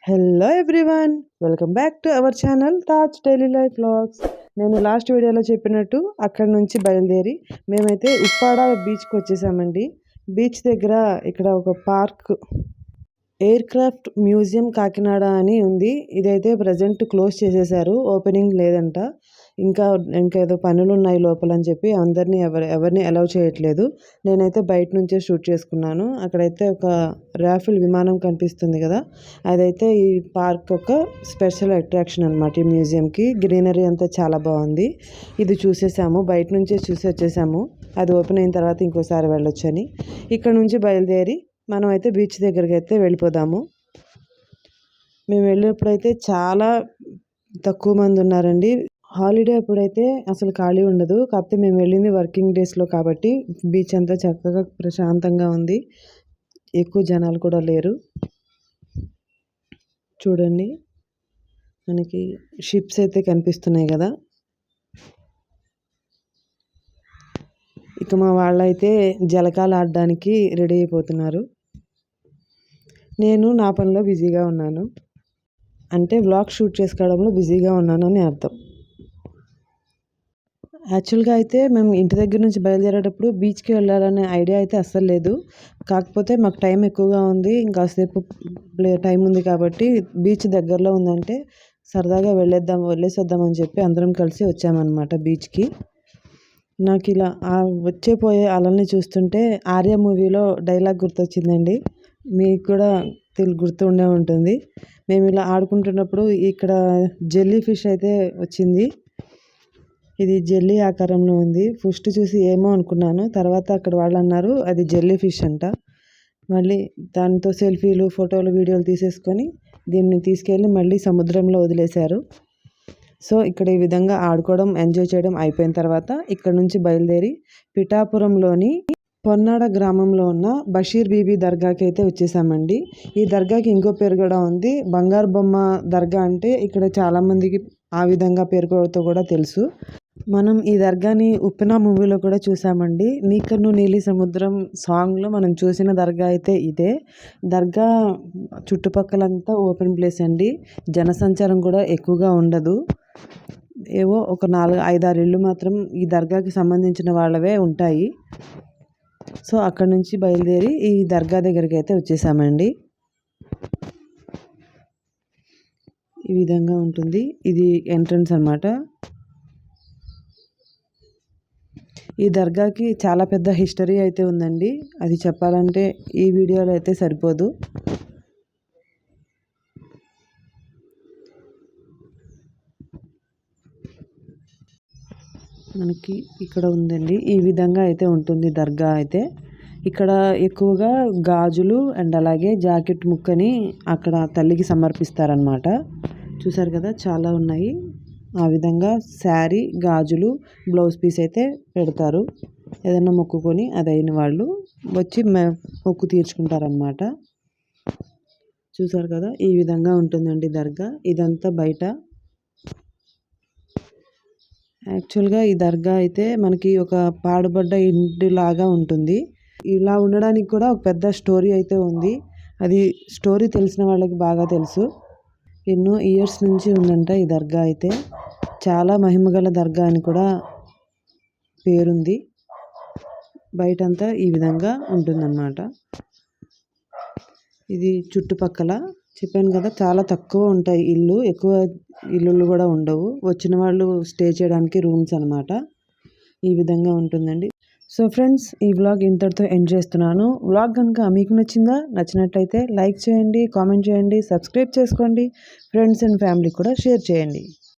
Hello everyone, welcome back to our channel Taj daily life vlogs. నేను last వీడియోలో చెప్పినట్టు అక్కడ నుంచి బయలుదేరి మేమైతే ఉప్పాడ బీచ్కి వచ్చేసామండి. బీచ్ దగ్గర ఇక్కడ ఒక park, air craft museum Kakinada అని ఉంది. ఇదైతే ప్రజెంట్ క్లోజ్ చేసేసారు, ఓపెనింగ్ లేదంట. ఇంకా ఏదో పనులు ఉన్నాయి లోపల అని చెప్పి అందరినీ ఎవరిని అలౌ చేయట్లేదు. నేనైతే బయట నుంచే షూట్ చేసుకున్నాను. అక్కడైతే ఒక రాఫెల్ విమానం కనిపిస్తుంది కదా, అదైతే ఈ పార్క్ ఒక స్పెషల్ అట్రాక్షన్ అనమాట. ఈ మ్యూజియంకి గ్రీనరీ అంతా చాలా బాగుంది. ఇది చూసేసాము, బయట నుంచే చూసి వచ్చేసాము. అది ఓపెన్ అయిన తర్వాత ఇంకోసారి వెళ్ళొచ్చని ఇక్కడ నుంచి బయలుదేరి మనం అయితే బీచ్ దగ్గరికి అయితే వెళ్ళిపోదాము. మేము వెళ్ళినప్పుడైతే చాలా తక్కువ మంది ఉన్నారండి. హాలిడే అప్పుడైతే అసలు ఖాళీ ఉండదు. కాకపోతే మేము వెళ్ళింది వర్కింగ్ డేస్లో కాబట్టి బీచ్ అంతా చక్కగా ప్రశాంతంగా ఉంది, ఎక్కువ జనాలు కూడా లేరు. చూడండి, మనకి షిప్స్ అయితే కనిపిస్తున్నాయి కదా. ఇక మా వాళ్ళైతే జలకాలు ఆడడానికి రెడీ అయిపోతున్నారు. నేను నా పనిలో బిజీగా ఉన్నాను, అంటే వ్లాగ్ షూట్ చేసుకోవడంలో బిజీగా ఉన్నానని అర్థం. యాక్చువల్గా అయితే మేము ఇంటి దగ్గర నుంచి బయలుదేరేటప్పుడు బీచ్కి వెళ్ళాలనే ఐడియా అయితే అస్సలు లేదు. కాకపోతే మాకు టైం ఎక్కువగా ఉంది, ఇంకాసేపు టైం ఉంది కాబట్టి బీచ్ దగ్గరలో ఉందంటే సరదాగా వెళ్ళేసి వద్దామని చెప్పి అందరం కలిసి వచ్చామన్నమాట బీచ్కి. నాకు ఇలా పోయే అలల్ని చూస్తుంటే ఆర్య మూవీలో డైలాగ్ గుర్తొచ్చిందండి. మీకు కూడా గుర్తు ఉండే ఉంటుంది. మేము ఇలా ఆడుకుంటున్నప్పుడు ఇక్కడ జెల్లీ ఫిష్ అయితే వచ్చింది. ఇది జెల్లీ ఆకారంలో ఉంది. ఫస్ట్ చూసి ఏమో అనుకున్నాను, తర్వాత అక్కడ వాళ్ళు అన్నారు అది జెల్లీ ఫిష్ అంట. మళ్ళీ దాంతో సెల్ఫీలు, ఫోటోలు, వీడియోలు తీసేసుకొని దీన్ని తీసుకెళ్ళి మళ్ళీ సముద్రంలో వదిలేశారు. సో ఇక్కడ ఈ విధంగా ఆడుకోవడం, ఎంజాయ్ చేయడం అయిపోయిన తర్వాత ఇక్కడ నుంచి బయలుదేరి పిఠాపురంలోని పొన్నాడ గ్రామంలో ఉన్న బషీర్ బీబీ దర్గాకి అయితే వచ్చేసామండి. ఈ దర్గాకి ఇంకో పేరు కూడా ఉంది, బంగారు బొమ్మ దర్గా. అంటే ఇక్కడ చాలామందికి ఆ విధంగా పేరుతో కూడా తెలుసు. మనం ఈ దర్గాని ఉప్పెన మూవీలో కూడా చూసామండి. నీకన్ను నీలి సముద్రం సాంగ్లో మనం చూసిన దర్గా అయితే ఇదే. దర్గా చుట్టుపక్కలంతా ఓపెన్ ప్లేస్ అండి, జనసంచారం కూడా ఎక్కువగా ఉండదు. ఏవో ఒక 4-5-6 ఇళ్ళు మాత్రం ఈ దర్గాకి సంబంధించిన వాళ్ళవే ఉంటాయి. సో అక్కడ నుంచి బయలుదేరి ఈ దర్గా దగ్గరికి అయితే వచ్చేసామండి. ఈ విధంగా ఉంటుంది, ఇది ఎంట్రన్స్ అన్నమాట. ఈ దర్గాకి చాలా పెద్ద హిస్టరీ అయితే ఉందండి, అది చెప్పాలంటే ఈ వీడియోలో అయితే సరిపోదు. మనకి ఇక్కడ ఉందండి, ఈ విధంగా అయితే ఉంటుంది దర్గా అయితే. ఇక్కడ ఎక్కువగా గాజులు అండ్ అలాగే జాకెట్ ముక్కని అక్కడ తల్లికి సమర్పిస్తారనమాట. చూసారు కదా, చాలా ఉన్నాయి. ఆ విధంగా శారీ, గాజులు, బ్లౌజ్ పీస్ అయితే పెడతారు. ఏదైనా మొక్కుకొని అదైన వాళ్ళు వచ్చి మొక్కు తీర్చుకుంటారనమాట. చూసారు కదా, ఈ విధంగా ఉంటుందండి దర్గా. ఇదంతా బయట. యాక్చువల్గా ఈ దర్గా అయితే మనకి ఒక పాడుబడ్డ ఇంటి లాగా ఉంటుంది. ఇలా ఉండడానికి కూడా ఒక పెద్ద స్టోరీ అయితే ఉంది. అది స్టోరీ తెలిసిన వాళ్ళకి బాగా తెలుసు. ఎన్నో ఇయర్స్ నుంచి ఉందంట ఈ దర్గా అయితే. చాలా మహిమగల దర్గా అని కూడా పేరుంది. బయటంతా ఈ విధంగా ఉంటుందన్నమాట. ఇది చుట్టుపక్కల చెప్పాను కదా, చాలా తక్కువ ఉంటాయి ఇల్లు, ఎక్కువ ఇల్లులు కూడా ఉండవు. వచ్చిన వాళ్ళు స్టే చేయడానికి రూమ్స్ అనమాట. ఈ విధంగా ఉంటుందండి. సో ఫ్రెండ్స్, ఈ వ్లాగ్ ఇంతటితో ఎండ్ చేస్తున్నాను. వ్లాగ్ కనుక మీకు నచ్చినట్లయితే లైక్ చేయండి, కామెంట్ చేయండి, సబ్స్క్రైబ్ చేసుకోండి, ఫ్రెండ్స్ అండ్ ఫ్యామిలీ కూడా షేర్ చేయండి.